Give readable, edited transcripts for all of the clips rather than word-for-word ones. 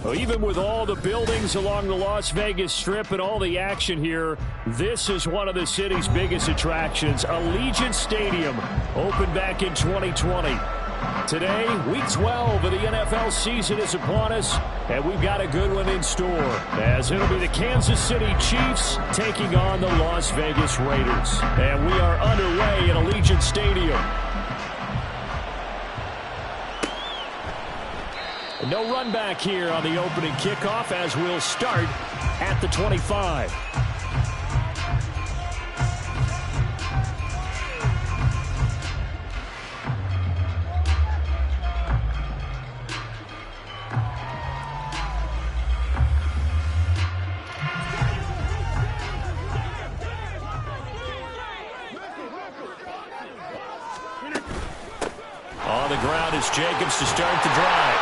Well, even with all the buildings along the Las Vegas Strip and all the action here, this is one of the city's biggest attractions. Allegiant Stadium opened back in 2020. Today, Week 12 of the NFL season is upon us, and we've got a good one in store, as it'll be the Kansas City Chiefs taking on the Las Vegas Raiders. And we are underway at Allegiant Stadium. No run back here on the opening kickoff, as we'll start at the 25. On the ground is Jacobs to start the drive.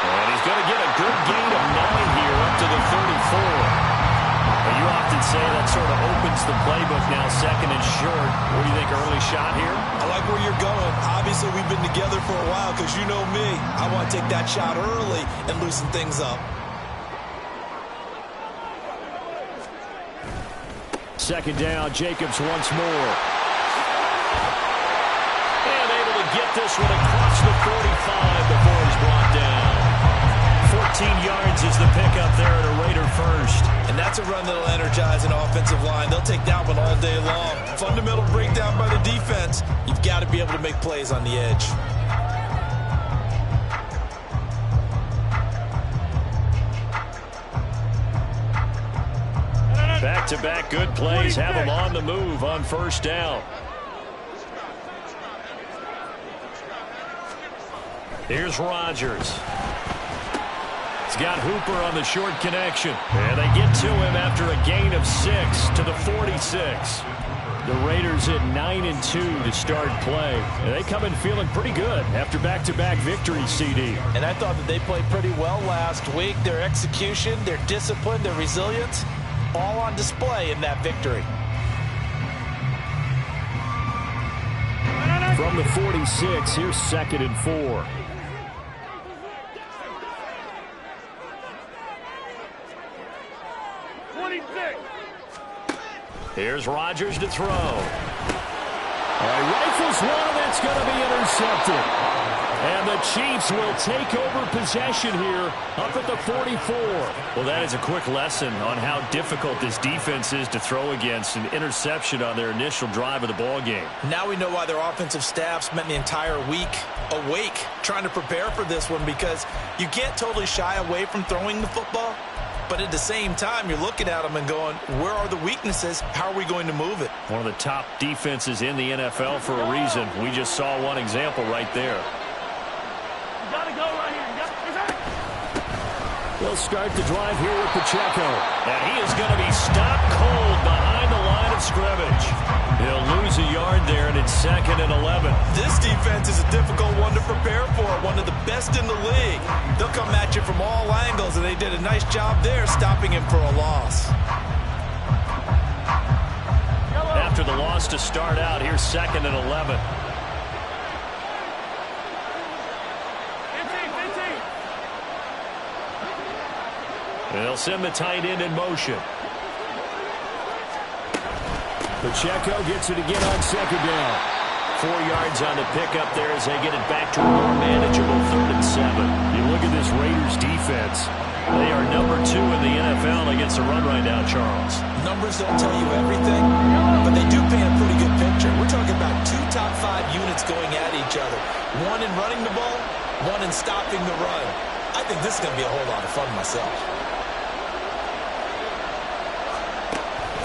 And he's going to get a good gain of 9 here up to the 34. Well, you often say that sort of opens the playbook now, second and short. What do you think, early shot here? I like where you're going. Obviously, we've been together for a while because you know me. I want to take that shot early and loosen things up. Second down, Jacobs once more. And able to get this one across the 45 before he's brought down. 14 yards is the pickup there at a Raider first. And that's a run that'll energize an offensive line. They'll take that one all day long. Fundamental breakdown by the defense. You've got to be able to make plays on the edge. Back-to-back good plays have them on the move on first down. Here's Rodgers. He's got Hooper on the short connection. And they get to him after a gain of 6 to the 46. The Raiders at 9-2 to start play. And they come in feeling pretty good after back-to-back victories, CD. And I thought that they played pretty well last week. Their execution, their discipline, their resilience, all on display in that victory. From the 46, here's 2nd and 4. Here's Rodgers to throw. All right, rifles one, that's going to be intercepted. And the Chiefs will take over possession here up at the 44. Well, that is a quick lesson on how difficult this defense is to throw against. An interception on their initial drive of the ball game. Now we know why their offensive staff spent the entire week awake trying to prepare for this one, because you can't totally shy away from throwing the football. But at the same time, you're looking at them and going, where are the weaknesses? How are we going to move it? One of the top defenses in the NFL for a reason. We just saw one example right there. You got to go right here. They'll start the drive here with Pacheco. And he is going to be stopped cold behind the line of scrimmage. He'll lose a yard there, and it's 2nd and 11. This defense is a difficult one to prepare for, one of the best in the league. They'll come at you from all angles, and they did a nice job there stopping him for a loss. After the loss to start out, here's 2nd and 11. They'll send the tight end in motion. Pacheco gets it again on 2nd down. 4 yards on the pickup there as they get it back to a more manageable 3rd and 7. You look at this Raiders defense. They are number 2 in the NFL against the run right now, Charles. Numbers don't tell you everything, but they do paint a pretty good picture. We're talking about 2 top 5 units going at each other. One in running the ball, one in stopping the run. I think this is going to be a whole lot of fun myself.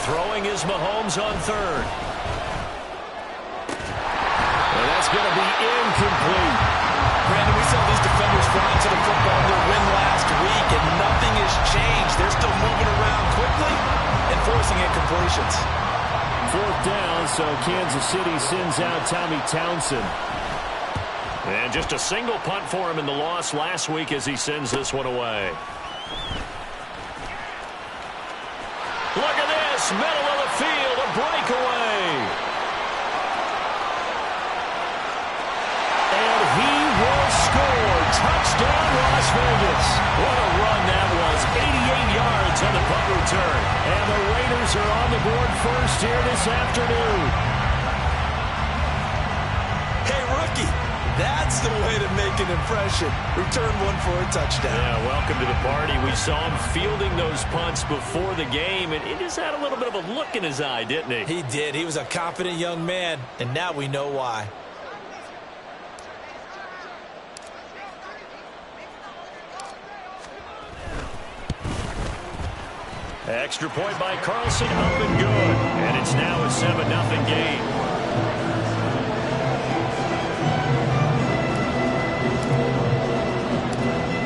Throwing is Mahomes on 3rd. And that's going to be incomplete. Brandon, we saw these defenders flying to the football in their win last week, and nothing has changed. They're still moving around quickly and forcing incompletions. 4th down, so Kansas City sends out Tommy Townsend. And just a single punt for him in the loss last week as he sends this one away. Look at this, middle of the field, a breakaway. And he will score. Touchdown, Las Vegas. What a run that was. 88 yards on the punt return. And the Raiders are on the board first here this afternoon. Hey, rookie, that's the way to make an impression. Return one for a touchdown. Yeah, welcome to the party. We saw him fielding those punts before the game, and he just had a little bit of a look in his eye, didn't he? He did. He was a confident young man, and now we know why. Extra point by Carlson, up and good. And it's now a 7-0 game.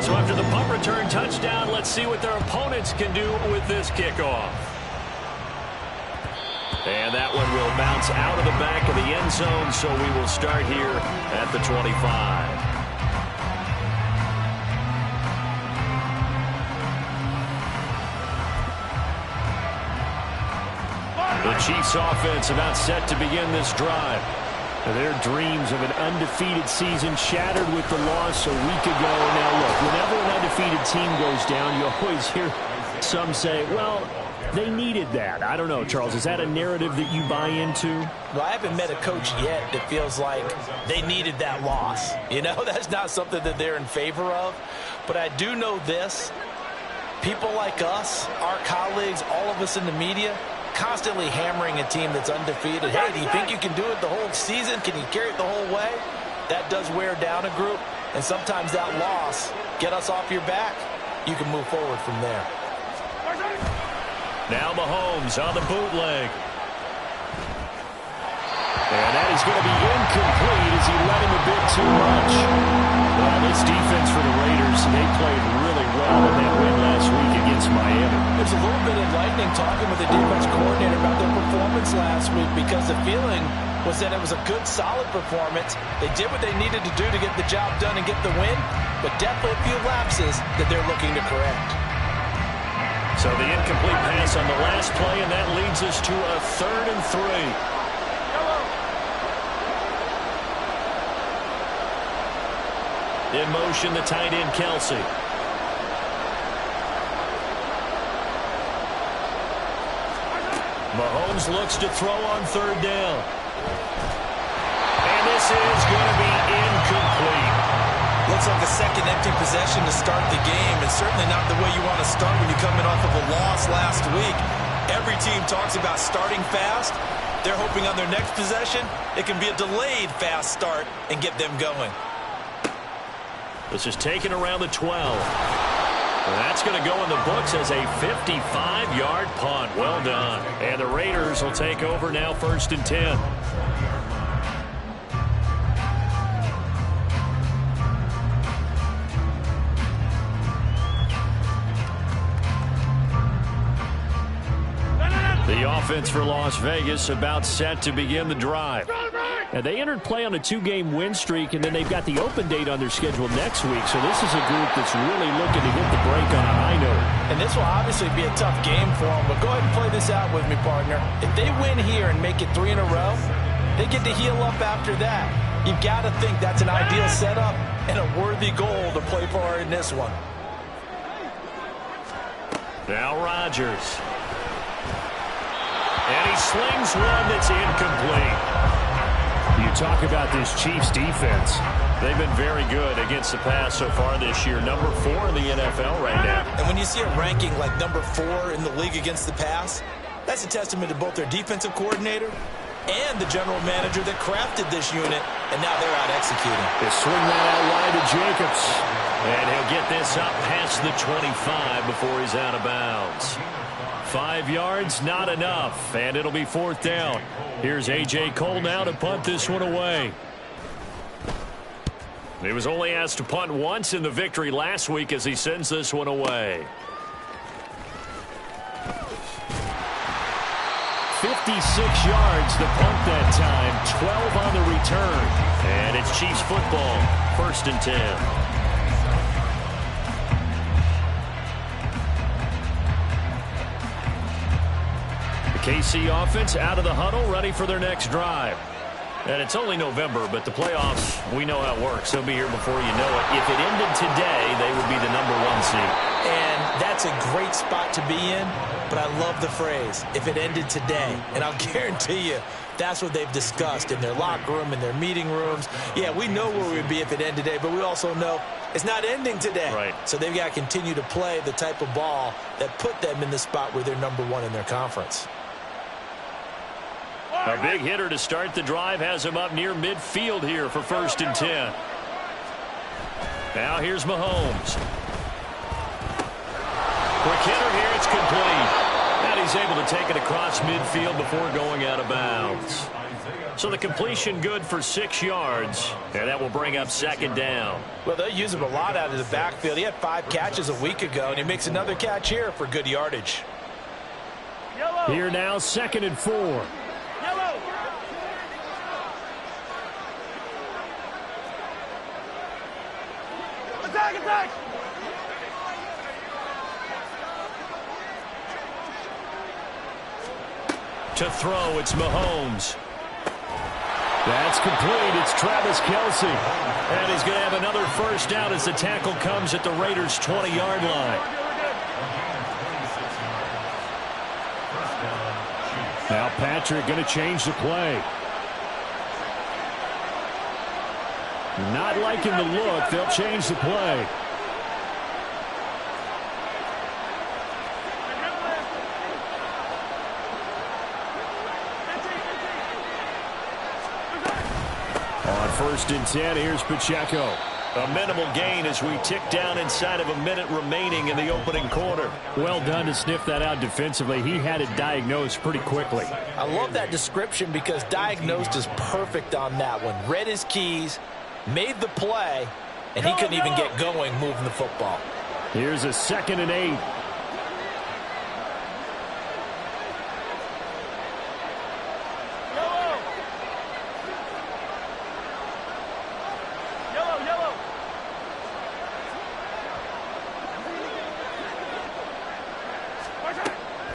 So after the punt return touchdown, let's see what their opponents can do with this kickoff. And that one will bounce out of the back of the end zone, so we will start here at the 25. The Chiefs offense about set to begin this drive. Their dreams of an undefeated season shattered with the loss a week ago. Now look, whenever an undefeated team goes down, you always hear some say, well, they needed that. I don't know, Charles, is that a narrative that you buy into? Well, I haven't met a coach yet that feels like they needed that loss. You know, that's not something that they're in favor of. But I do know this. People like us, our colleagues, all of us in the media, constantly hammering a team that's undefeated. Hey, do you think you can do it the whole season? Can you carry it the whole way? That does wear down a group, and sometimes that loss, get us off your back, you can move forward from there. Now Mahomes on the bootleg. And that is going to be incomplete as he let him a bit too much. Well, this defense for the Raiders, they played really well in that win last week against Miami. It's a little bit enlightening talking with the defense coordinator about their performance last week, because the feeling was that it was a good, solid performance. They did what they needed to do to get the job done and get the win, but definitely a few lapses that they're looking to correct. So the incomplete pass on the last play, and that leads us to a 3rd and 3. In motion, the tight end, Kelsey. Mahomes looks to throw on 3rd down. And this is going to be incomplete. Looks like a second empty possession to start the game, and certainly not the way you want to start when you're coming off of a loss last week. Every team talks about starting fast. They're hoping on their next possession, it can be a delayed fast start and get them going. This is taken around the 12. And that's going to go in the books as a 55-yard punt. Well done. And the Raiders will take over now, 1st and 10. The offense for Las Vegas about set to begin the drive. Now, they entered play on a 2-game win streak, and then they've got the open date on their schedule next week. So this is a group that's really looking to get the break on a high note. And this will obviously be a tough game for them, but go ahead and play this out with me, partner. If they win here and make it 3 in a row, they get to heal up after that. You've got to think that's an ideal setup and a worthy goal to play for in this one. Now Rodgers. And he slings one that's incomplete. You talk about this Chiefs defense. They've been very good against the pass so far this year. Number 4 in the NFL right now. And when you see a ranking like number 4 in the league against the pass, that's a testament to both their defensive coordinator and the general manager that crafted this unit, and now they're out executing. They swing that out wide to Jacobs. And he'll get this up past the 25 before he's out of bounds. 5 yards, not enough, and it'll be 4th down. Here's A.J. Cole now to punt this one away. He was only asked to punt once in the victory last week as he sends this one away. 56 yards the punt that time, 12 on the return. And it's Chiefs football, 1st and 10. KC offense out of the huddle, ready for their next drive. And it's only November, but the playoffs, we know how it works. They'll be here before you know it. If it ended today, they would be the #1 seed. And that's a great spot to be in, but I love the phrase, if it ended today. And I'll guarantee you, that's what they've discussed in their locker room, in their meeting rooms. Yeah, we know where we'd be if it ended today, but we also know it's not ending today. Right. So they've got to continue to play the type of ball that put them in the spot where they're #1 in their conference. A big hitter to start the drive has him up near midfield here for 1st and 10. Now here's Mahomes. Quick hitter here, it's complete. And he's able to take it across midfield before going out of bounds. So the completion good for 6 yards, and that will bring up 2nd down. Well, they'll use him a lot out of the backfield. He had 5 catches a week ago, and he makes another catch here for good yardage. Here now, 2nd and 4. Attack! To throw, it's Mahomes. That's complete. It's Travis Kelce. And he's going to have another 1st down as the tackle comes at the Raiders' 20-yard line. Now Patrick going to change the play. Not liking the look. They'll change the play. On 1st and 10, here's Pacheco. A minimal gain as we tick down inside of a minute remaining in the opening quarter. Well done to sniff that out defensively. He had it diagnosed pretty quickly. I love that description because diagnosed is perfect on that one. Read his keys, made the play, and he couldn't even get going moving the football. Here's a 2nd and 8.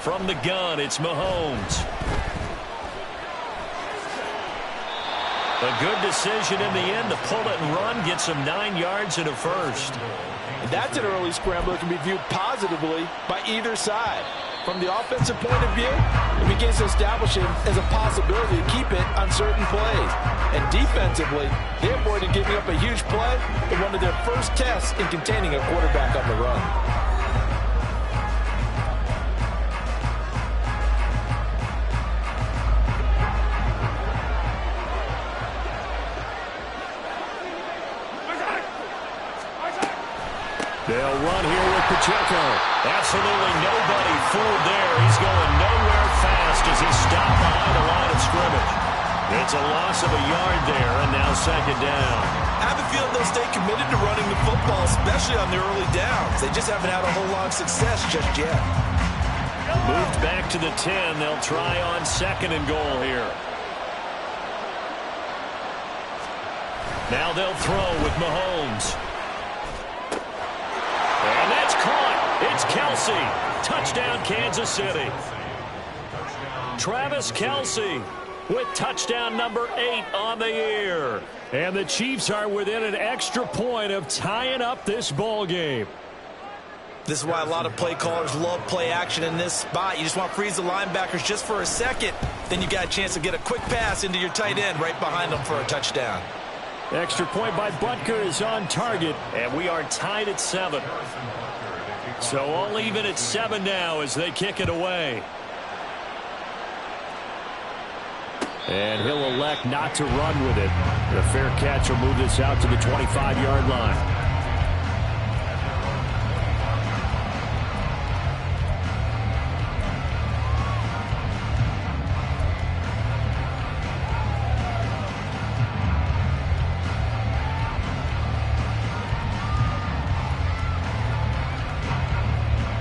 From the gun, it's Mahomes. A good decision in the end to pull it and run, gets him 9 yards and a 1st. And that's an early scramble that can be viewed positively by either side. From the offensive point of view, it begins to establish him as a possibility to keep it on certain plays. And defensively, they avoided giving up a huge play in one of their first tests in containing a quarterback on the run. They'll run here with Pacheco. Absolutely nobody fooled there. He's going nowhere fast as he's stopped behind the line of scrimmage. It's a loss of a yard there, and now 2nd down. I have a feeling they'll stay committed to running the football, especially on their early downs. They just haven't had a whole lot of success just yet. Moved back to the 10. They'll try on 2nd and goal here. Now they'll throw with Mahomes. And that's caught. It's Kelce. Touchdown, Kansas City. Travis Kelce with touchdown number 8 on the year. And the Chiefs are within an extra point of tying up this ball game. This is why a lot of play callers love play action in this spot. You just want to freeze the linebackers just for a second. Then you got a chance to get a quick pass into your tight end right behind them for a touchdown. Extra point by Butker is on target, and we are tied at 7. So all even at 7 now as they kick it away. And he'll elect not to run with it. The fair catch will move this out to the 25-yard line.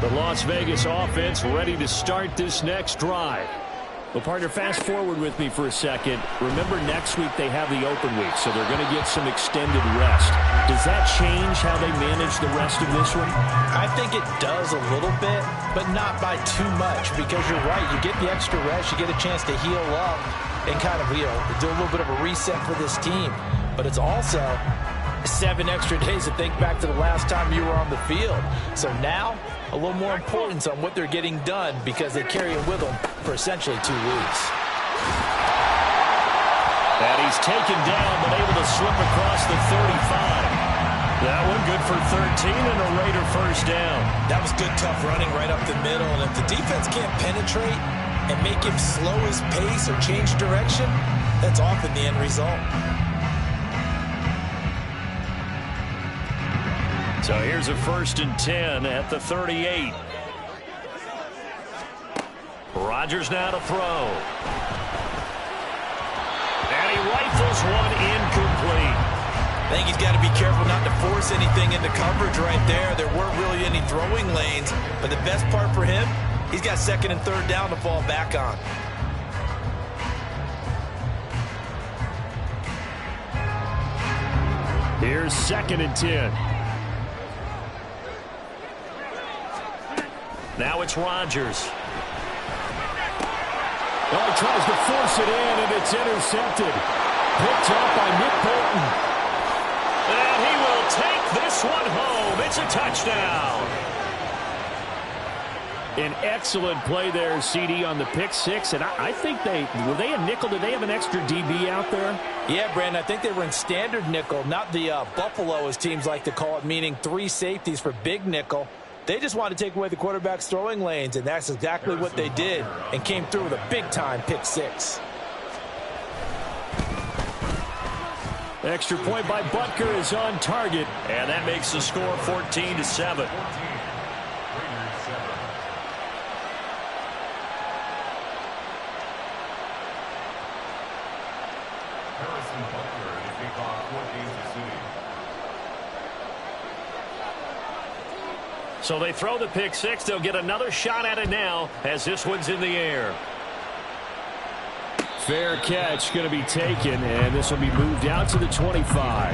The Las Vegas offense ready to start this next drive. Well, partner, fast forward with me for a second. Remember, next week they have the open week, so they're going to get some extended rest. Does that change how they manage the rest of this one? I think it does a little bit, but not by too much, because you're right. You get the extra rest. You get a chance to heal up. and kind of, do a little bit of a reset for this team. But it's also 7 extra days to think back to the last time you were on the field. So now, a little more importance on what they're getting done because they carry it with them for essentially 2 weeks. And he's taken down, but able to slip across the 35. That one good for 13 and a Raider first down. That was good, tough running right up the middle. And if the defense can't penetrate and make him slow his pace or change direction, that's often the end result. So here's a 1st and 10 at the 38. Rodgers now to throw. And he rifles one incomplete. I think he's got to be careful not to force anything into coverage right there. There weren't really any throwing lanes, but the best part for him, he's got 2nd and 3rd down to fall back on. Here's 2nd and 10. Now it's Rodgers. Oh, he tries to force it in, and it's intercepted. Picked up by Nick Bolton. And he will take this one home. It's a touchdown. An excellent play there, CD, on the pick 6. And I think were they a nickel? Did they have an extra DB out there? Yeah, Brandon, I think they were in standard nickel, not the Buffalo, as teams like to call it, meaning 3 safeties for big nickel. They just wanted to take away the quarterback's throwing lanes, and that's exactly what they did and came through with a big-time pick 6. Extra point by Butker is on target, and that makes the score 14-7. So they throw the pick 6. They'll get another shot at it now as this one's in the air. Fair catch going to be taken, and this will be moved out to the 25.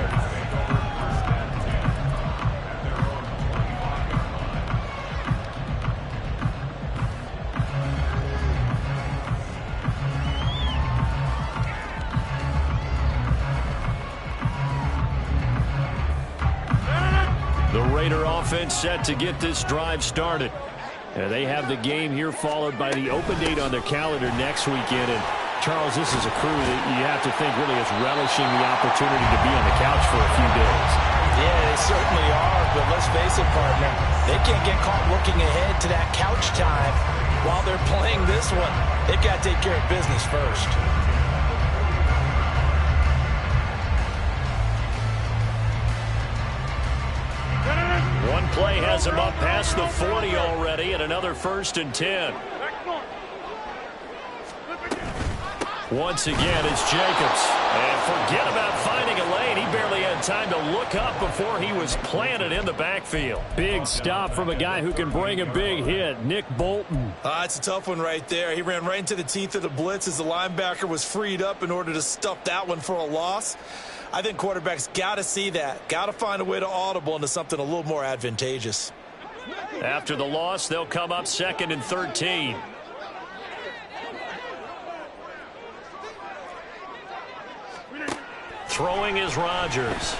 The Raider offense set to get this drive started. And they have the game here followed by the open date on their calendar next weekend. And Charles, this is a crew that you have to think really is relishing the opportunity to be on the couch for a few days. Yeah, they certainly are, but let's face it, partner. They can't get caught looking ahead to that couch time while they're playing this one. They've got to take care of business first. One play has him up past the 40 already, and another 1st and 10. Once again, it's Jacobs. And forget about finding a lane. He barely had time to look up before he was planted in the backfield. Big stop from a guy who can bring a big hit, Nick Bolton. It's a tough one right there. He ran right into the teeth of the blitz as the linebacker was freed up in order to stuff that one for a loss. I think quarterbacks got to see that. Got to find a way to audible into something a little more advantageous. After the loss, they'll come up 2nd and 13. Throwing is Rodgers.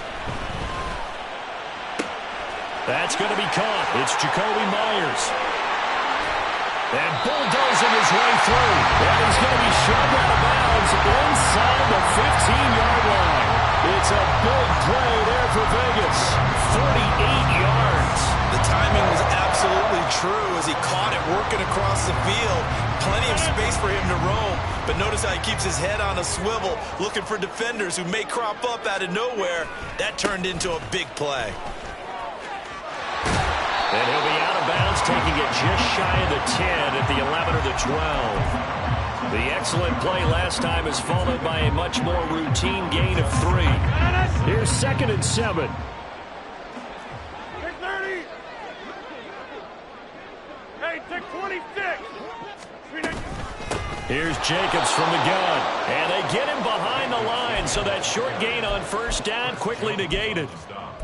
That's going to be caught. It's Jacoby Myers. And bulldozing his way through. And he's going to be shoved out of bounds inside the 15-yard line. It's a big play there for Vegas. 48 yards. The timing was absolutely true as he caught it working across the field. Plenty of space for him to roam, but notice how he keeps his head on a swivel, looking for defenders who may crop up out of nowhere. That turned into a big play. And he'll be out of bounds, taking it just shy of the 10 at the 11 or the 12. The excellent play last time is followed by a much more routine gain of 3. Here's 2nd and 7. Take 30. Hey, take 26. Here's Jacobs from the gun. And they get him behind the line, so that short gain on 1st down quickly negated.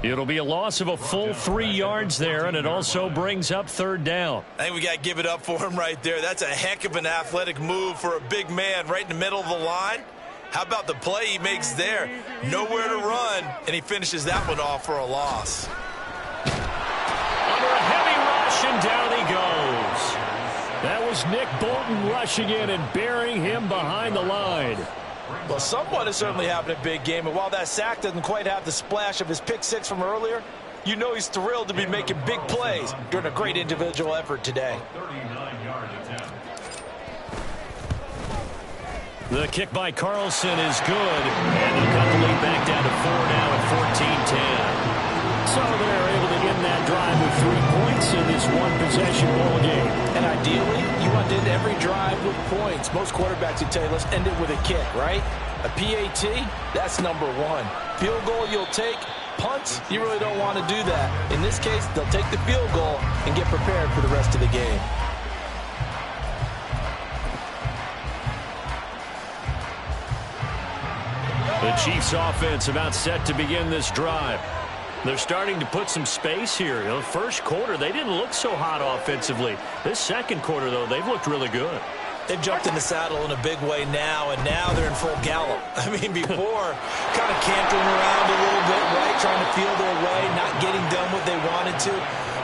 It'll be a loss of a full 3 yards there, and it also brings up third down. I think we got to give it up for him right there. That's a heck of an athletic move for a big man right in the middle of the line. How about the play he makes there? Nowhere to run, and he finishes that one off for a loss. Under a heavy rush, and down he goes. That was Nick Bolton rushing in and burying him behind the line. Well, someone is certainly having a big game, and while that sack doesn't quite have the splash of his pick six from earlier, you know he's thrilled to be making big plays during a great individual effort today. The kick by Carlson is good, and they'll cut the lead back down to 4 now at 14-10. So they're able to end that drive with 3 points in this one-possession ball game. And ideally, you want to end every drive with points. Most quarterbacks would tell you, let's end it with a kick, right? A PAT, that's number 1. Field goal you'll take. Punts, you really don't want to do that. In this case, they'll take the field goal and get prepared for the rest of the game. The Chiefs offense about set to begin this drive. They're starting to put some space here. You know, first quarter, they didn't look so hot offensively. This second quarter, though, they've looked really good. They've jumped in the saddle in a big way now, and now they're in full gallop. I mean, before, kind of cantering around a little bit, right, trying to feel their way, not getting done what they wanted to.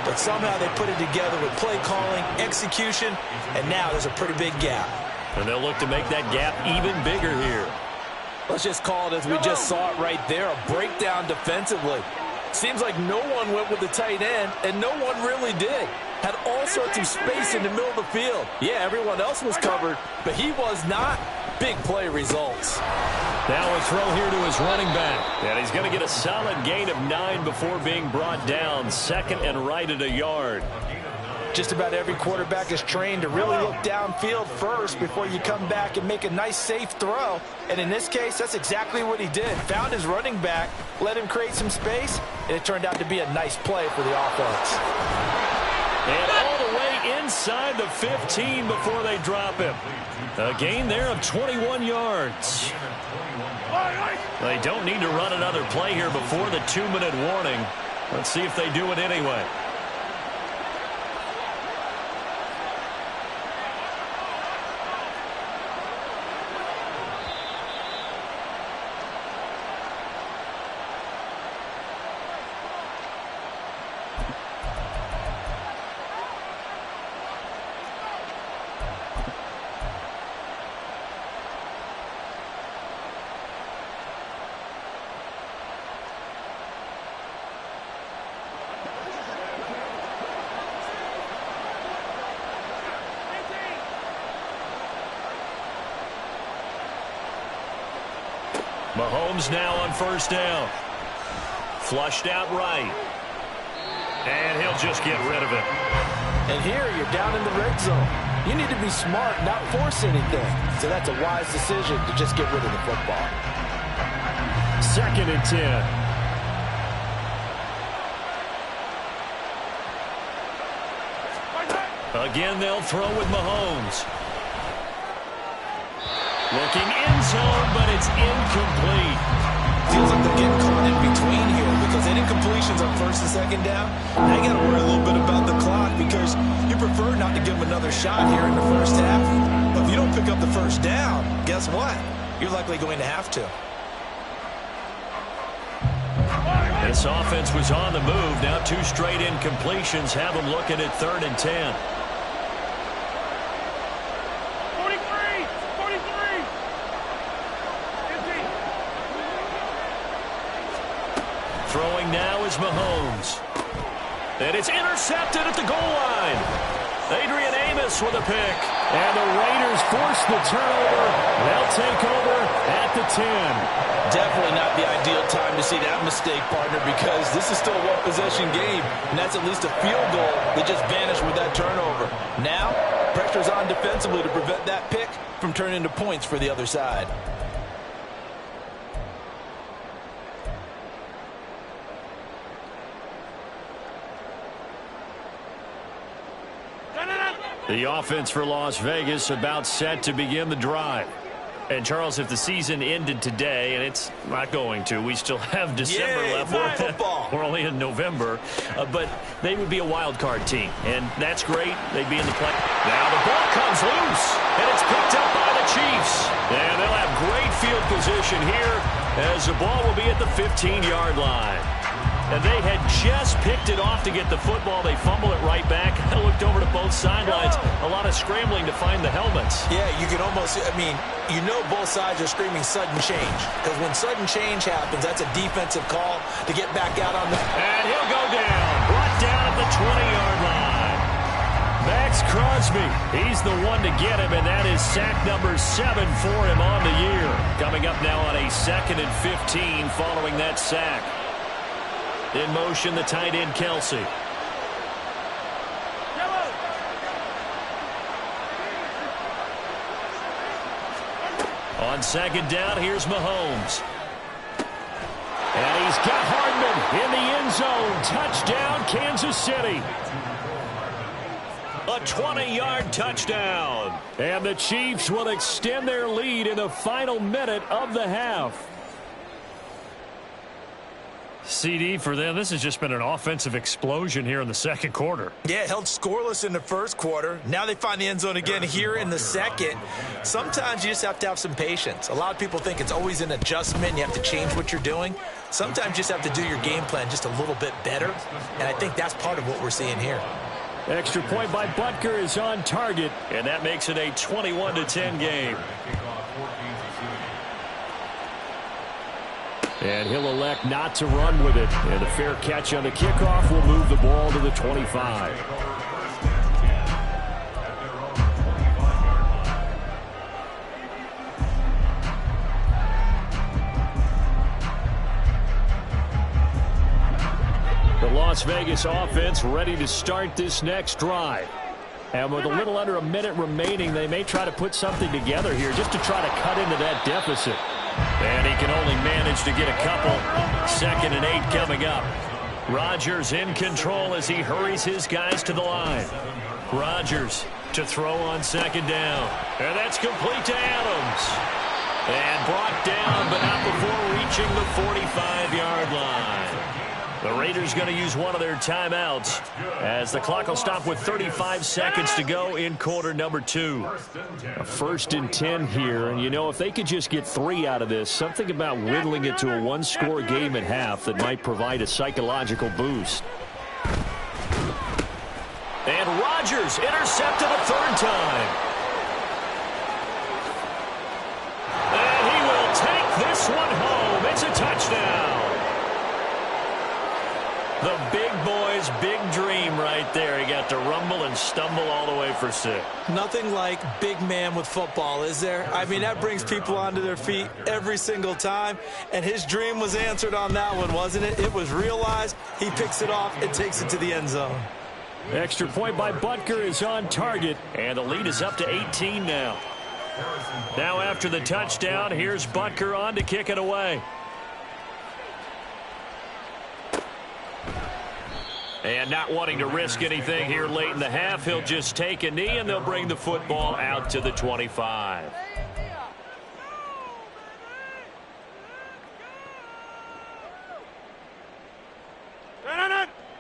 But somehow they put it together with play calling, execution, and now there's a pretty big gap. And they'll look to make that gap even bigger here. Let's just call it as we just saw it right there, a breakdown defensively. Seems like no one went with the tight end, and no one really did. Had all sorts of space in the middle of the field. Yeah, everyone else was covered, but he was not. Big play results. Now a throw here to his running back. And he's going to get a solid gain of 9 before being brought down. Second and right at a yard. Just about every quarterback is trained to really look downfield first before you come back and make a nice, safe throw. And in this case, that's exactly what he did. Found his running back, let him create some space, and it turned out to be a nice play for the offense. And all the way inside the 15 before they drop him. A gain there of 21 yards. They don't need to run another play here before the 2-minute warning. Let's see if they do it anyway. Mahomes now on first down. Flushed out right. And he'll just get rid of it. And here you're down in the red zone. You need to be smart, not force anything. So that's a wise decision to just get rid of the football. 2nd and 10. Again, they'll throw with Mahomes. Looking end zone, but it's incomplete. Feels like they're getting caught in between here because any completions on 1st and 2nd down, now you got to worry a little bit about the clock because you prefer not to give them another shot here in the first half. But if you don't pick up the first down, guess what? You're likely going to have to. This offense was on the move. Now 2 straight incompletions have them looking at 3rd and 10. Throwing now is Mahomes. And it's intercepted at the goal line. Adrian Amos with a pick. And the Raiders force the turnover. They'll take over at the 10. Definitely not the ideal time to see that mistake, partner, because this is still a one-possession game, and that's at least a field goal that just vanished with that turnover. Now, pressure's on defensively to prevent that pick from turning into points for the other side. The offense for Las Vegas about set to begin the drive. And, Charles, if the season ended today, and it's not going to, we still have December left. More football. We're only in November. But they would be a wild card team, and that's great. They'd be in the play. Now the ball comes loose, and it's picked up by the Chiefs. And they'll have great field position here as the ball will be at the 15-yard line. And they had just picked it off to get the football. They fumble it right back. I looked over to both sidelines. A lot of scrambling to find the helmets. Yeah, you can almost, you know both sides are screaming sudden change. Because when sudden change happens, that's a defensive call to get back out on the... And he'll go down. Brought down at the 20-yard line. Max Crosby, he's the one to get him, and that is sack number 7 for him on the year. Coming up now on a 2nd and 15 following that sack. In motion, the tight end, Kelsey. On 2nd down, here's Mahomes. And he's got Hardman in the end zone. Touchdown, Kansas City. A 20-yard touchdown. And the Chiefs will extend their lead in the final minute of the half. CD for them. This has just been an offensive explosion here in the second quarter. Yeah, held scoreless in the first quarter. Now they find the end zone again here in the second. Sometimes you just have to have some patience. A lot of people think it's always an adjustment and you have to change what you're doing. Sometimes you just have to do your game plan just a little bit better. And I think that's part of what we're seeing here. Extra point by Butker is on target. And that makes it a 21-10 game. And he'll elect not to run with it. And a fair catch on the kickoff will move the ball to the 25. The Las Vegas offense ready to start this next drive. And with a little under a minute remaining, they may try to put something together here just to try to cut into that deficit. And he can only manage to get a couple. 2nd and 8 coming up. Rodgers in control as he hurries his guys to the line. Rodgers to throw on 2nd down. And that's complete to Adams. And brought down, but not before reaching the 45-yard line. The Raiders going to use one of their timeouts as the clock will stop with 35 seconds to go in quarter number 2. A 1st and 10 here, and you know, if they could just get 3 out of this, something about whittling it to a one-score game at half that might provide a psychological boost. And Rodgers intercepted a 3rd time. And he will take this one home. It's a touchdown. The big boy's big dream right there. He got to rumble and stumble all the way for 6. Nothing like big man with football, is there? I mean, that brings people onto their feet every single time. And his dream was answered on that one, wasn't it? It was realized. He picks it off and takes it to the end zone. Extra point by Butker is on target. And the lead is up to 18 now. Now after the touchdown, here's Butker on to kick it away. And not wanting to risk anything here late in the half, he'll just take a knee, and they'll bring the football out to the 25.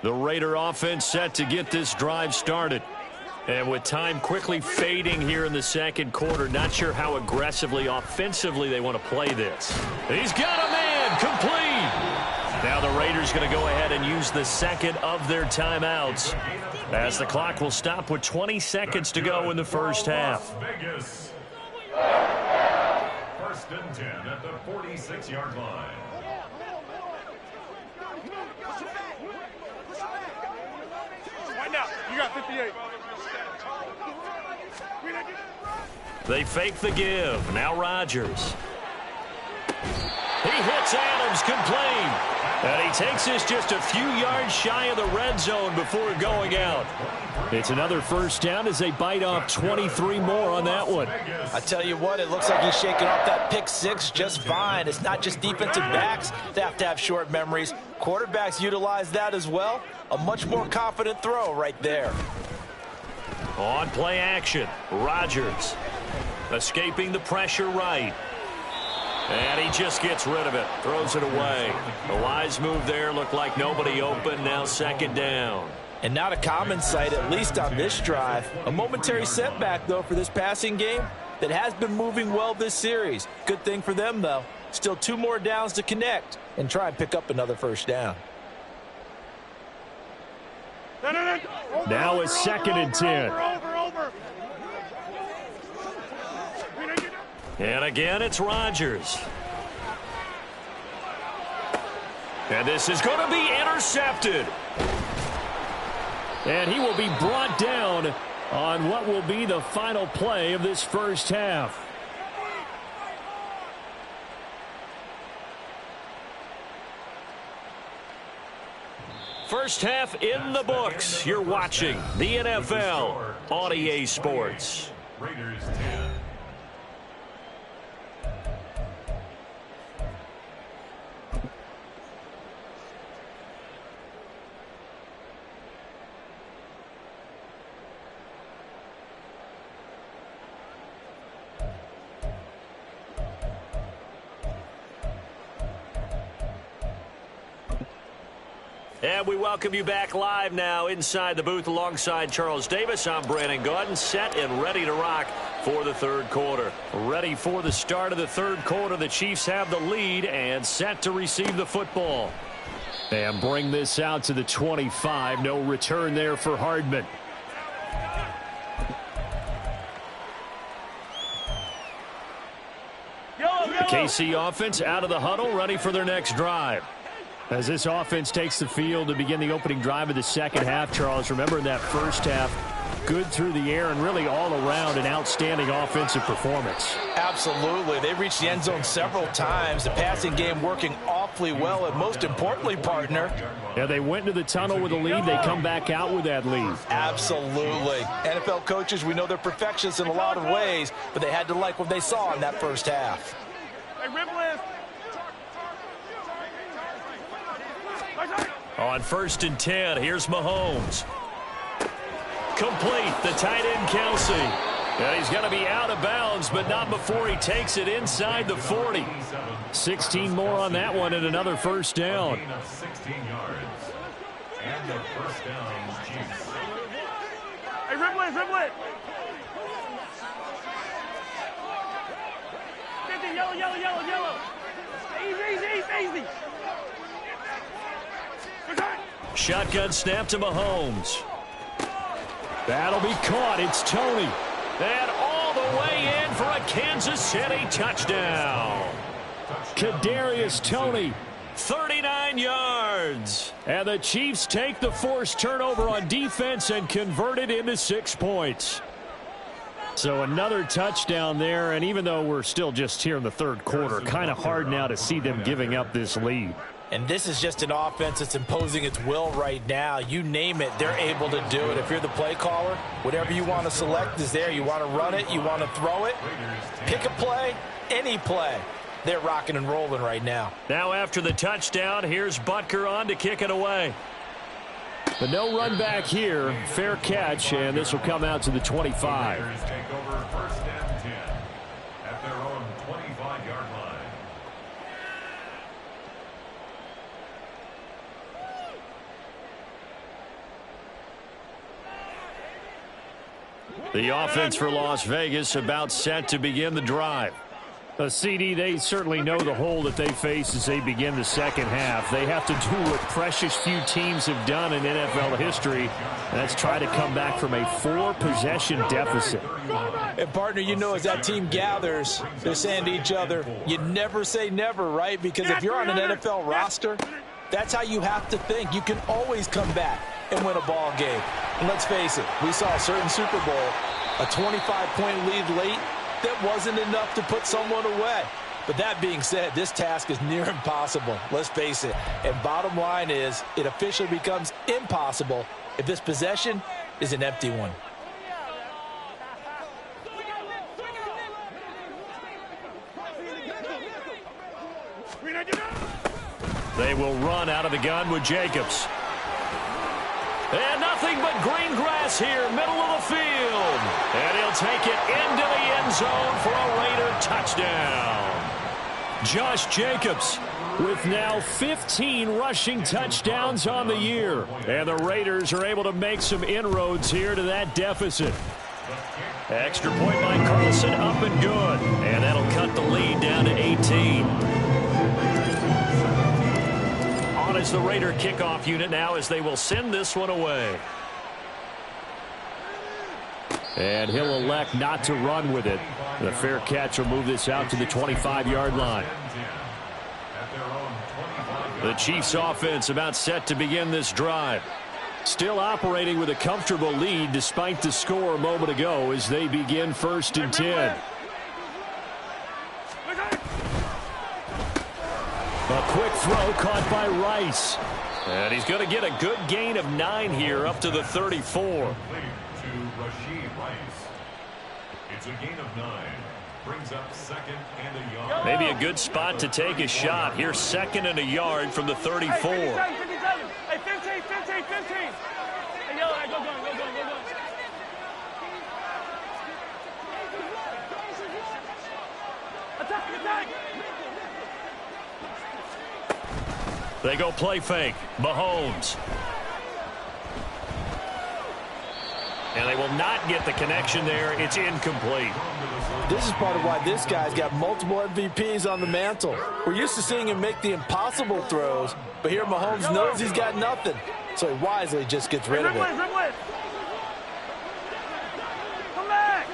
The Raider offense set to get this drive started. And with time quickly fading here in the second quarter, not sure how aggressively, offensively they want to play this. He's got a man, complete. Now the Raiders going to go ahead and use the 2nd of their timeouts as the clock will stop with 20 seconds to go in the first half. 1st and 10 at the 46-yard line. Right now, you got 58. They fake the give. Now Rodgers. He hits Adams, complete. And he takes this just a few yards shy of the red zone before going out. It's another 1st down as they bite off 23 more on that one. I tell you what, it looks like he's shaking off that pick 6 just fine. It's not just defensive backs that have to have short memories. Quarterbacks utilize that as well. A much more confident throw right there. On play action, Rodgers. Escaping the pressure right. And he just gets rid of it. Throws it away. A wise move there. Looked like nobody open. Now second down. And not a common sight, at least on this drive. A momentary setback, though, for this passing game that has been moving well this series. Good thing for them, though. Still 2 more downs to connect and try and pick up another first down. Now it's 2nd and 10. And again, it's Rodgers. And this is going to be intercepted. And he will be brought down on what will be the final play of this first half. First half in the books. You're watching the NFL on EA Sports. Raiders 10. And we welcome you back live now inside the booth alongside Charles Davis. I'm Brandon Gaudin, set and ready to rock for the third quarter. Ready for the start of the third quarter. The Chiefs have the lead and set to receive the football. And bring this out to the 25. No return there for Hardman. KC offense out of the huddle, ready for their next drive. As this offense takes the field to begin the opening drive of the second half, Charles, remember in that first half, good through the air and really all around an outstanding offensive performance. Absolutely. They reached the end zone several times. The passing game working awfully well, and most importantly, partner. Yeah, they went into the tunnel with a lead. They come back out with that lead. Absolutely. NFL coaches, we know they're perfectionists in a lot of ways, but they had to like what they saw in that first half. Hey, Ribbless. On 1st and 10, here's Mahomes. Complete, the tight end Kelsey. And he's going to be out of bounds, but not before he takes it inside the 40. 16 more on that one and another first down. 16 yards. And the first down, Chiefs. Hey, Ribbless, Ribbless. 50, yellow, yellow, yellow, yellow. Easy. Shotgun snap to Mahomes. That'll be caught. It's Tony. And all the way in for a Kansas City touchdown. Kadarius Toney, 39 yards. And the Chiefs take the forced turnover on defense and convert it into 6 points. So another touchdown there, and even though we're still just here in the third quarter, kind of hard now to see them giving up this lead. And this is just an offense that's imposing its will right now. You name it, they're able to do it. If you're the play caller, whatever you want to select is there. You want to run it, you want to throw it, pick a play, any play. They're rocking and rolling right now. Now after the touchdown, here's Butker on to kick it away. But no run back here. Fair catch, and this will come out to the 25. Raiders take over 1st and 10 at their own 25-yard line. The offense for Las Vegas about set to begin the drive. A CD, they certainly know the hole that they face as they begin the second half. They have to do what precious few teams have done in NFL history. That's try to come back from a 4-possession deficit. And, partner, you know, as that team gathers, they're saying to each other, you never say never, right? Because if you're on an NFL roster, that's how you have to think. You can always come back and win a ball game. And let's face it, we saw a certain Super Bowl, a 25-point lead late, that wasn't enough to put someone away. But that being said, this task is near impossible. Let's face it. And bottom line is, it officially becomes impossible if this possession is an empty one. They will run out of the gun with Jacobs. And nothing but green grass here, middle of the field. And he'll take it into the end zone for a Raider touchdown. Josh Jacobs with now 15 rushing touchdowns on the year. And the Raiders are able to make some inroads here to that deficit. Extra point by Carlson, up and good. And that'll cut the lead down to 18. On is the Raider kickoff unit now as they will send this one away. And he'll elect not to run with it. The fair catch will move this out to the 25-yard line. The Chiefs offense about set to begin this drive. Still operating with a comfortable lead despite the score a moment ago as they begin 1st and 10. A quick throw caught by Rice. And he's going to get a good gain of 9 here up to the 34. It's a gain of 9. Brings up 2nd and a yard. Maybe a good spot to take a shot. Here's 2nd and a yard from the 34. Hey, 15. Hey, yo, go. Attack. They go play fake. Mahomes. And they will not get the connection there. It's incomplete. This is part of why this guy's got multiple MVPs on the mantle. We're used to seeing him make the impossible throws, but here Mahomes knows he's got nothing, so he wisely just gets rid of it. Come back.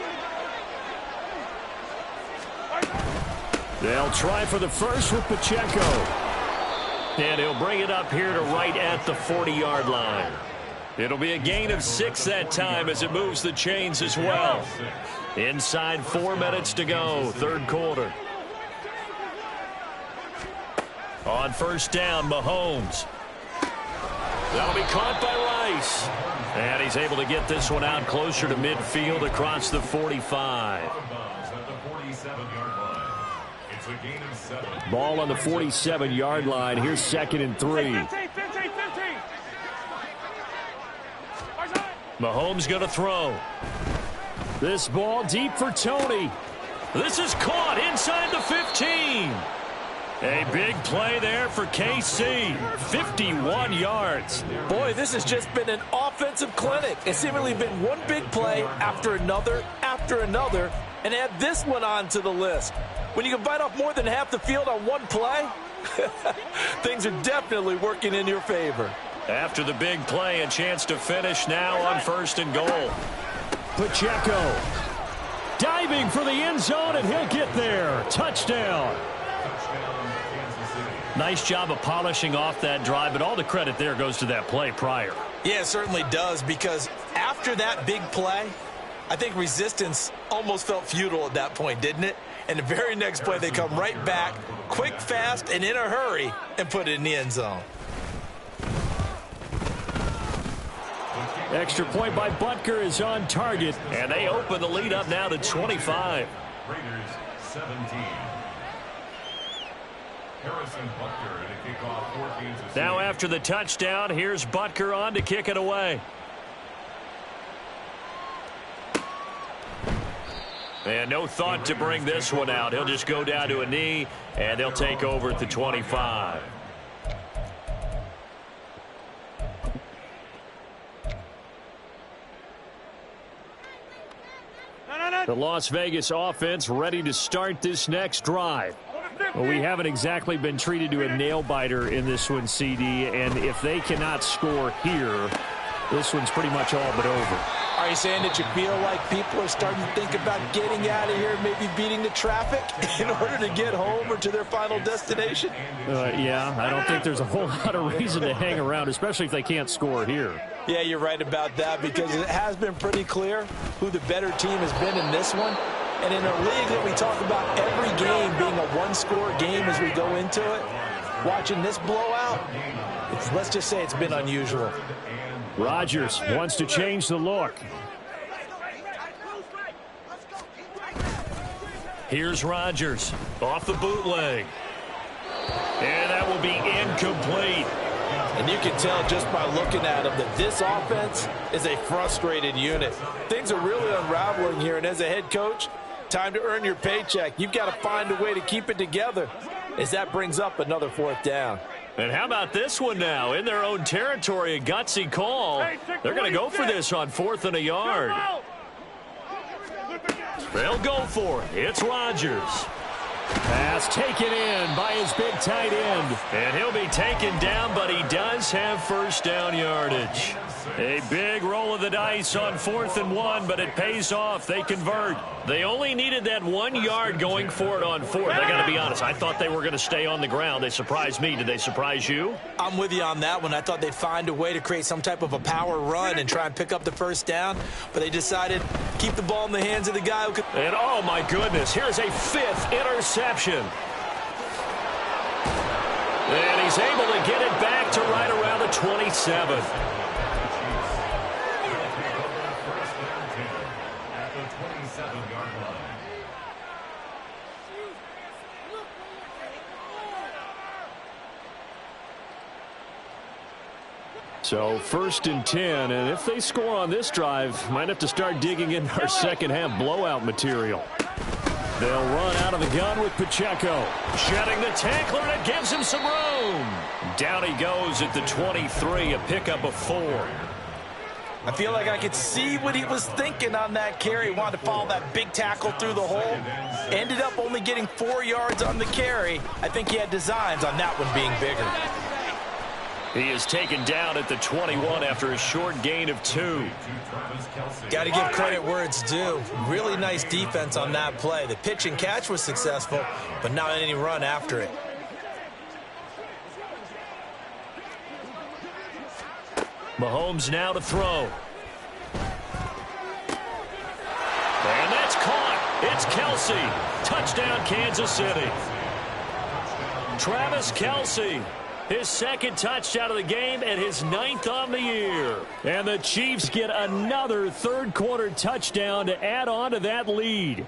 They'll try for the first with Pacheco. And he'll bring it up here to right at the 40-yard line. It'll be a gain of 6 that time as it moves the chains as well. Inside 4 minutes to go, 3rd quarter. On 1st down, Mahomes. That'll be caught by Rice. And he's able to get this one out closer to midfield across the 45. Ball on the 47-yard line. Here's 2nd and 3. 15. Mahomes going to throw. This ball deep for Tony. This is caught inside the 15. A big play there for KC. 51 yards. Boy, this has just been an offensive clinic. It's seemingly been one big play after another, and add this one on to the list. When you can bite off more than half the field on one play, things are definitely working in your favor. After the big play, a chance to finish now on 1st and goal. Pacheco diving for the end zone, and he'll get there. Touchdown. Nice job of polishing off that drive, but all the credit there goes to that play prior. Yeah, it certainly does, because after that big play, I think resistance almost felt futile at that point, didn't it? And the very next play, they come right back, quick, fast, and in a hurry, and put it in the end zone. Extra point by Butker is on target, and they open the lead up now to 25. Raiders 17. Harrison Butker at a kickoff for Kansas City. Now after the touchdown, here's Butker on to kick it away. And no thought to bring this one out. He'll just go down to a knee, and they'll take over at the 25. The Las Vegas offense ready to start this next drive. Well, we haven't exactly been treated to a nail-biter in this one, CD, and if they cannot score here, this one's pretty much all but over. Are you saying that you feel like people are starting to think about getting out of here, maybe beating the traffic in order to get home or to their final destination? Yeah, I don't think there's a whole lot of reason to hang around, especially if they can't score here. Yeah, you're right about that, because it has been pretty clear who the better team has been in this one. And in a league that we talk about every game being a one-score game as we go into it, watching this blowout, let's just say it's been unusual. Rodgers wants to change the look. Here's Rodgers off the bootleg. And that will be incomplete. And you can tell just by looking at them that this offense is a frustrated unit. Things are really unraveling here, and as a head coach, time to earn your paycheck. You've got to find a way to keep it together as that brings up another 4th down. And how about this one now? In their own territory, a gutsy call. They're going to go for this on 4th and a yard. They'll go for it. It's Rodgers. Pass taken in by his big tight end. And he'll be taken down, but he does have first down yardage. A big roll of the dice on 4th and 1, but it pays off. They convert. They only needed that 1 yard going for it on 4th. I got to be honest, I thought they were going to stay on the ground. They surprised me. Did they surprise you? I'm with you on that one. I thought they'd find a way to create some type of a power run and try and pick up the first down, but they decided to keep the ball in the hands of the guy who could. And oh my goodness, here's a 5th interception. And he's able to get it back to right around the 27. So 1st and 10, and if they score on this drive, might have to start digging in our second half blowout material. They'll run out of the gun with Pacheco. Shedding the tackler, and it gives him some room. Down he goes at the 23, a pickup of 4. I feel like I could see what he was thinking on that carry. He wanted to follow that big tackle through the hole. Ended up only getting 4 yards on the carry. I think he had designs on that one being bigger. He is taken down at the 21 after a short gain of 2. Got to give credit where it's due. Really nice defense on that play. The pitch and catch was successful, but not any run after it. Mahomes now to throw. And that's caught. It's Kelsey. Touchdown, Kansas City. Travis Kelsey. His 2nd touchdown of the game and his 9th on the year. And the Chiefs get another 3rd quarter touchdown to add on to that lead.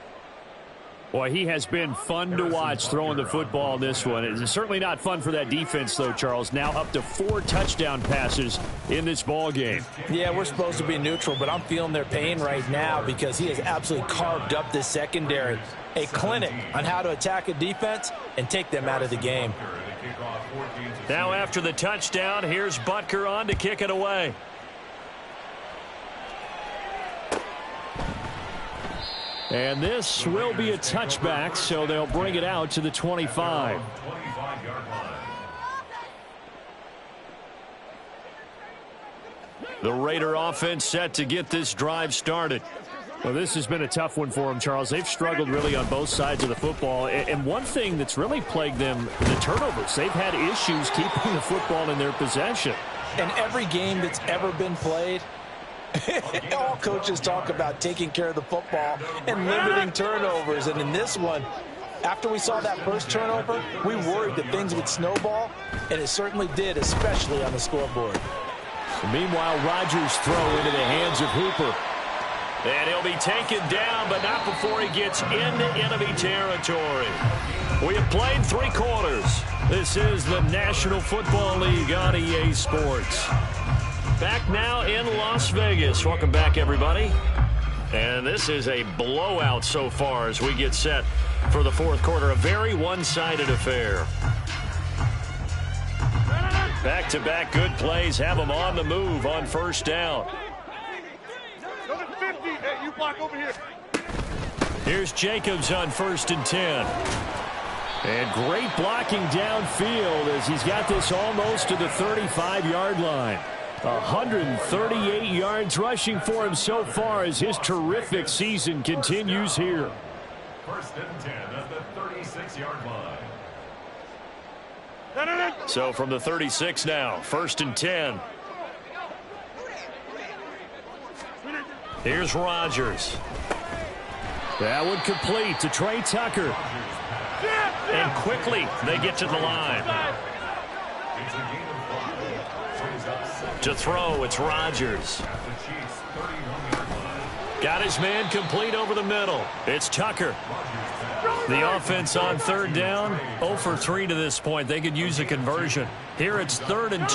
Boy, he has been fun to watch throwing the football in this one. It's certainly not fun for that defense, though, Charles. Now up to 4 touchdown passes in this ball game. Yeah, we're supposed to be neutral, but I'm feeling their pain right now because he has absolutely carved up this secondary. A clinic on how to attack a defense and take them out of the game. Now after the touchdown, here's Butker on to kick it away. And this will be a touchback, so they'll bring it out to the 25. The Raider offense set to get this drive started. Well, this has been a tough one for them, Charles. They've struggled really on both sides of the football. And one thing that's really plagued them, the turnovers. They've had issues keeping the football in their possession. In every game that's ever been played, all coaches talk about taking care of the football and limiting turnovers. And in this one, after we saw that first turnover, we worried that things would snowball, and it certainly did, especially on the scoreboard. Meanwhile, Rodgers' throw into the hands of Hooper. And he'll be taken down, but not before he gets into enemy territory. We have played 3 quarters. This is the National Football League on EA Sports. Back now in Las Vegas. Welcome back, everybody. And this is a blowout so far as we get set for the 4th quarter. A very one-sided affair. Back-to-back good plays have them on the move on first down. Hey, you block over here. Here's Jacobs on 1st and 10. And great blocking downfield as he's got this almost to the 35-yard line. 138 yards rushing for him so far as his terrific season continues here. 1st and 10 at the 36-yard line. So from the 36 now, 1st and 10. Here's Rodgers. That would complete to Trey Tucker. And quickly they get to the line. To throw, it's Rodgers. Got his man complete over the middle. It's Tucker. The offense on third down, 0 for 3 to this point. They could use a conversion. Here it's 3rd and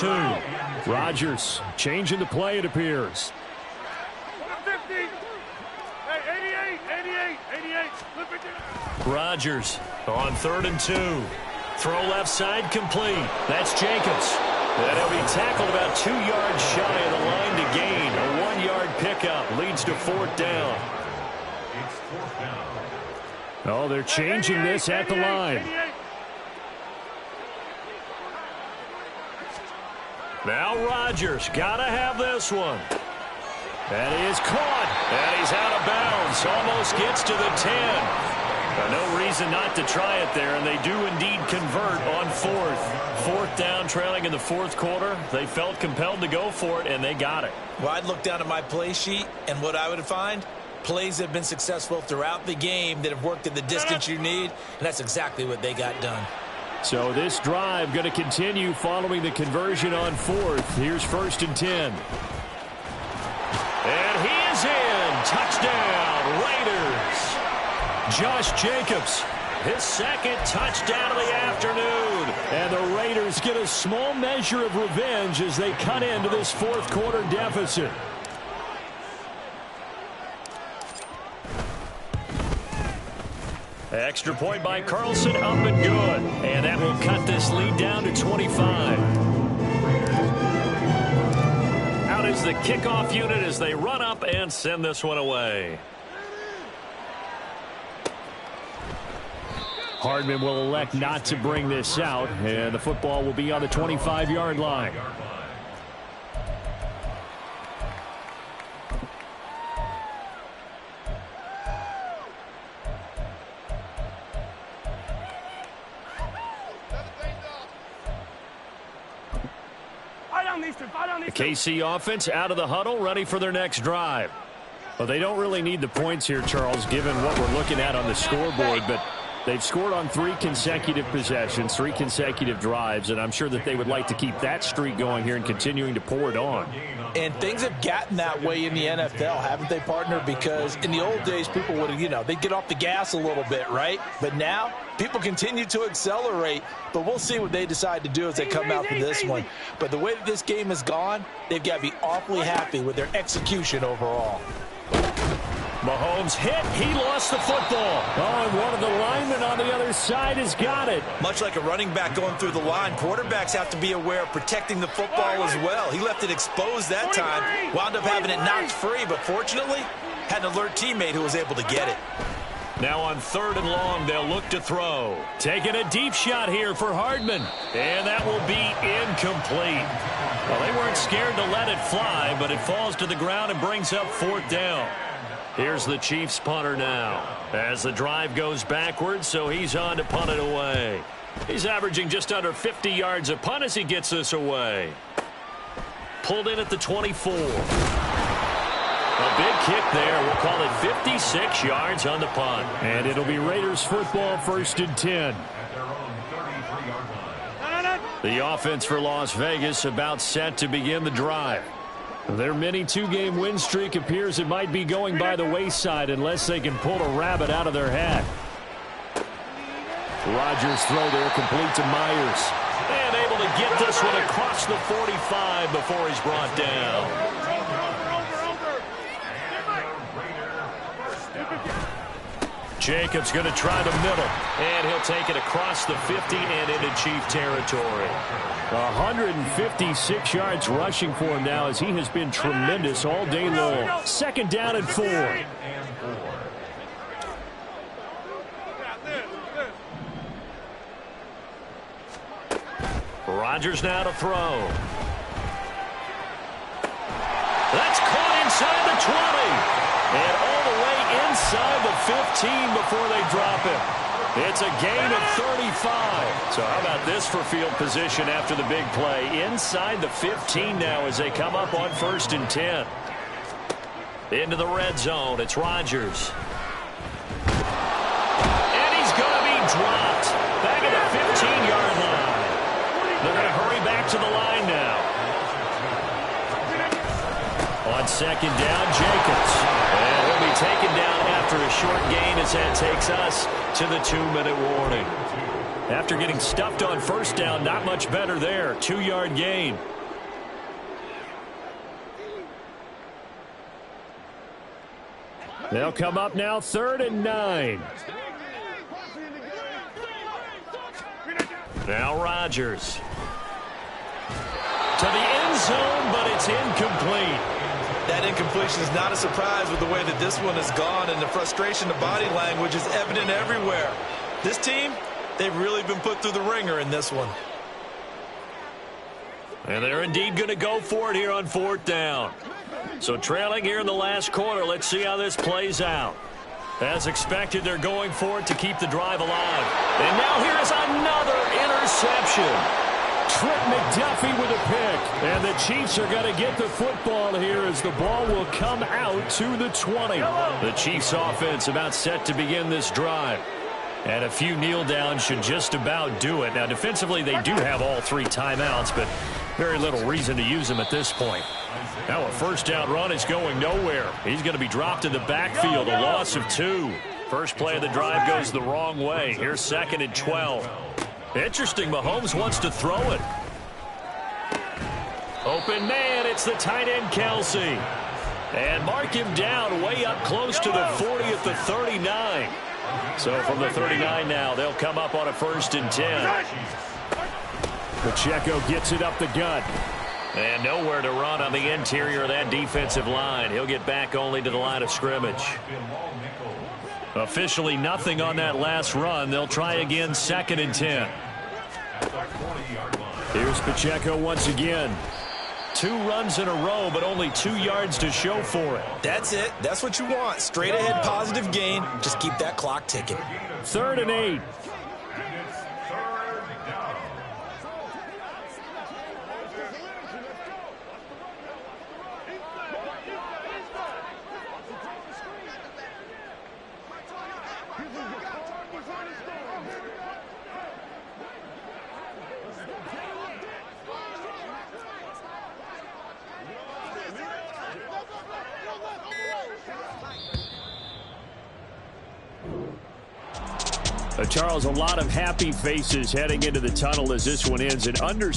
2. Rodgers changing the play, it appears. 88. Rodgers on 3rd and 2. Throw left side complete. That's Jacobs. And he'll be tackled about 2 yards shy of the line to gain. A 1-yard pickup leads to 4th down. It's 4th down. Oh, they're changing this at the line. Now Rodgers got to have this one. And he is caught. And he's out of bounds. Almost gets to the 10. No reason not to try it there, and they do indeed convert on 4th down, trailing in the 4th quarter. They felt compelled to go for it, and they got it. Well, I'd look down at my play sheet, and what I would find, plays that have been successful throughout the game that have worked at the distance you need, and that's exactly what they got done. So this drive going to continue following the conversion on 4th. Here's 1st and 10. And he is in. Touchdown, Raiders. Josh Jacobs, his 2nd touchdown of the afternoon. And the Raiders get a small measure of revenge as they cut into this 4th quarter deficit. Extra point by Carlson, up and good. And that will cut this lead down to 25. Out is the kickoff unit as they run up and send this one away. Hardman will elect not to bring this out, and the football will be on the 25-yard line. The KC offense out of the huddle, ready for their next drive. Well, they don't really need the points here, Charles, given what we're looking at on the scoreboard, but they've scored on 3 consecutive possessions, 3 consecutive drives, and I'm sure that they would like to keep that streak going here and continuing to pour it on. And things have gotten that way in the NFL, haven't they, partner? Because in the old days, people would have, they'd get off the gas a little bit, right? But now, people continue to accelerate, but we'll see what they decide to do as they come out for this one. But the way that this game has gone, they've got to be awfully happy with their execution overall. Mahomes hit. He lost the football. Oh, and one of the linemen on the other side has got it. Much like a running back going through the line, quarterbacks have to be aware of protecting the football as well. He left it exposed that time, wound up having it knocked free, but fortunately, had an alert teammate who was able to get it. Now on 3rd and long, they'll look to throw. Taking a deep shot here for Hardman. And that will be incomplete. Well, they weren't scared to let it fly, but it falls to the ground and brings up 4th down. Here's the Chiefs punter now as the drive goes backwards, so he's on to punt it away. He's averaging just under 50 yards a punt as he gets this away. Pulled in at the 24. A big kick there. We'll call it 56 yards on the punt. And it'll be Raiders football, 1st and 10. At their own 33-yard line. The offense for Las Vegas about set to begin the drive. Their mini 2-game win streak appears it might be going by the wayside unless they can pull a rabbit out of their hat. Rodgers throw there complete to Myers. And able to get this one across the 45 before he's brought down. Jacobs going to try the middle, and he'll take it across the 50 and into Chief territory. 156 yards rushing for him now as he has been tremendous all day long. 2nd down and 4. Rodgers now to throw. That's caught inside the 20. And all the way inside the 15 before they drop him. It's a gain of 35. So how about this for field position after the big play? Inside the 15 now as they come up on 1st and 10. Into the red zone. It's Rodgers. And he's going to be dropped. Back at the 15-yard line. They're going to hurry back to the line now. On On second down, Jacobs. And he'll be taken down after a short gain as that takes us to the 2-minute warning. After getting stuffed on first down, not much better there. 2-yard gain. They'll come up now 3rd and 9. Now Rodgers. To the end zone, but it's incomplete. That incompletion is not a surprise with the way that this one has gone, and the frustration of body language is evident everywhere. This team, they've really been put through the ringer in this one. And they're indeed going to go for it here on 4th down. So trailing here in the last quarter, let's see how this plays out. As expected, they're going for it to keep the drive alive. And now here is another interception. Trent McDuffie with a pick. And the Chiefs are going to get the football here as the ball will come out to the 20. The Chiefs offense about set to begin this drive. And a few kneel downs should just about do it. Now, defensively, they do have all 3 timeouts, but very little reason to use them at this point. Now a first down run is going nowhere. He's going to be dropped in the backfield, a loss of 2. First play of the drive goes the wrong way. Here's 2nd and 12. Interesting, Mahomes wants to throw it. Open man, it's the tight end Kelsey. And mark him down way up close to the 40 at the 39. So from the 39 now, they'll come up on a 1st and 10. Pacheco gets it up the gut. And nowhere to run on the interior of that defensive line. He'll get back only to the line of scrimmage. Officially nothing on that last run. They'll try again 2nd and 10. Here's Pacheco once again. 2 runs in a row, but only 2 yards to show for it. That's it. That's what you want. Straight ahead positive gain. Just keep that clock ticking. 3rd and 8. Charles, a lot of happy faces heading into the tunnel as this one ends. And under